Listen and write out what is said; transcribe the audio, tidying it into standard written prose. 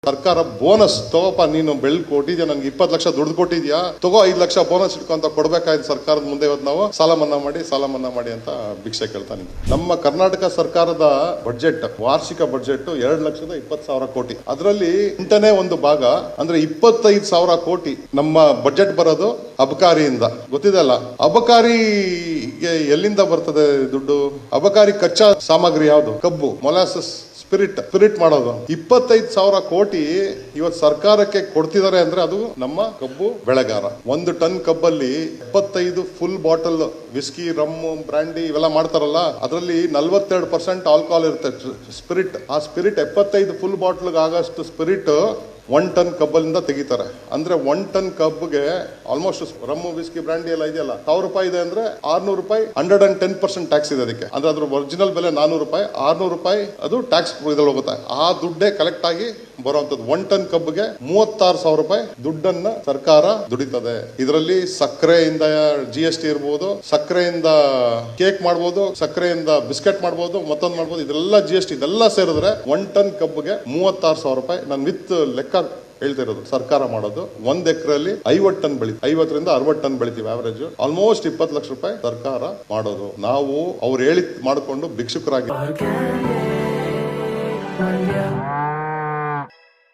ಸರ್ಕಾರ ಬೋನಸ್ ತಗೋಪ್ಪ, ನೀನು ಬೆಳ್ಳಿ ಕೊಟ್ಟಿದ್ಯಾ, ನನ್ಗೆ 20 ಲಕ್ಷ ದುಡ್ಡು ಕೊಟ್ಟಿದ್ಯಾ, ತಗೋ 5 ಲಕ್ಷ ಬೋನಸ್ ಇಟ್ಕೊಂತ ಕೊಡ್ಬೇಕಾಯ್ತು ಸರ್ಕಾರದ ಮುಂದೆ. ಇವತ್ತು ನಾವು ಸಾಲ ಮನ್ನಾ ಮಾಡಿ ಅಂತ ಭಿಕ್ಷೆ ಕೇಳ್ತಾನೆ. ನಮ್ಮ ಕರ್ನಾಟಕ ಸರ್ಕಾರದ ಬಡ್ಜೆಟ್, ವಾರ್ಷಿಕ ಬಡ್ಜೆಟ್ 2,20,000 ಕೋಟಿ. ಅದರಲ್ಲಿ 8ನೇ ಒಂದು ಭಾಗ ಅಂದ್ರೆ 25,000 ಕೋಟಿ ನಮ್ಮ ಬಡ್ಜೆಟ್ ಬರೋದು ಅಬಕಾರಿಯಿಂದ. ಗೊತ್ತಿದೆ ಅಲ್ಲ, ಅಬಕಾರಿಗೆ ಎಲ್ಲಿಂದ ಬರ್ತದೆ ದುಡ್ಡು? ಅಬಕಾರಿ ಕಚ್ಚಾ ಸಾಮಗ್ರಿ ಯಾವುದು? ಕಬ್ಬು, ಮೊಲಾಸಸ್, ಸ್ಪಿರಿಟ್ ಮಾಡೋದು. 25,000 ಕೋಟಿ ಇವತ್ತು ಸರ್ಕಾರಕ್ಕೆ ಕೊಡ್ತಿದ್ದಾರೆ ಅಂದ್ರೆ ಅದು ನಮ್ಮ ಕಬ್ಬು ಬೆಳೆಗಾರ. 1 ಟನ್ ಕಬ್ಬಲ್ಲಿ 75 full bottle whisky, rum, brandy ಇವೆಲ್ಲ ಮಾಡ್ತಾರಲ್ಲ, ಅದರಲ್ಲಿ 42% ಆಲ್ಕೋಹಾಲ್ ಇರುತ್ತೆ, ಸ್ಪಿರಿಟ್. ಆ ಸ್ಪಿರಿಟ್ 75 ಫುಲ್ ಬಾಟಲ್ ಆಗಷ್ಟು ಸ್ಪಿರಿಟ್ 1 ಟನ್ ಕಬ್ಬಲ್ಲಿಂದ ತೆಗಿತಾರೆ. ಅಂದ್ರೆ 1 ಟನ್ ಕಬ್ಬಿಗೆ ಆಲ್ಮೋಸ್ಟ್ ರಮ್ಮು, ವಿಸ್ಕಿ, ಬ್ರಾಂಡಿ ಎಲ್ಲ ಇದೆಯಲ್ಲ, 1,000 ರೂಪಾಯಿ ಇದೆ ಅಂದ್ರೆ 600 ರೂಪಾಯಿ 110% ಟ್ಯಾಕ್ಸ್ ಇದೆ ಅದಕ್ಕೆ. ಅಂದ್ರೆ ಅದ್ರ ಒರಿಜಿನಲ್ ಬೆಲೆ 400 ರೂಪಾಯಿ, 600 ರೂಪಾಯಿ ಅದು ಟ್ಯಾಕ್ಸ್ ಇದ್ರಲ್ಲಿ ಹೋಗುತ್ತೆ. ಆ ದುಡ್ಡೇ ಕಲೆಕ್ಟ್ ಆಗಿ ಬರುವಂತದ್ದು. 1 ಟನ್ ಕಬ್ಬಿಗೆ 36,000 ರೂಪಾಯಿ ದುಡ್ಡನ್ನ ಸರ್ಕಾರ ದುಡಿತದೆ. ಇದರಲ್ಲಿ ಸಕ್ಕರೆಯಿಂದ GST ಇರ್ಬೋದು, ಸಕ್ಕರೆಯಿಂದ ಕೇಕ್ ಮಾಡ್ಬೋದು, ಸಕ್ಕರೆಯಿಂದ ಬಿಸ್ಕೆಟ್ ಮಾಡ್ಬೋದು, ಮತ್ತೊಂದು ಮಾಡ್ಬೋದು, ಇದೆಲ್ಲ GST ಇದೆಲ್ಲ ಸೇರಿದ್ರೆ 1 ಟನ್ ಕಬ್ಬಿಗೆ 36,000 ರೂಪಾಯಿ. ನಾನು ವಿತ್ ಲೆಕ್ಕ ಹೇಳ್ತಿರೋದು. ಸರ್ಕಾರ ಮಾಡೋದು 1 ಎಕರೆಯಲ್ಲಿ 50 ಟನ್ ಬೆಳಿ, 50ರಿಂದ 60 ಟನ್ ಬೆಳಿತೀವಿ ಆವರೇಜ್. ಆಲ್ಮೋಸ್ಟ್ 20 ಲಕ್ಷ ರೂಪಾಯಿ ಸರ್ಕಾರ ಮಾಡೋದು. ನಾವು ಅವ್ರು ಹೇಳಿ ಮಾಡಿಕೊಂಡು ಭಿಕ್ಷುಕರಾಗಿ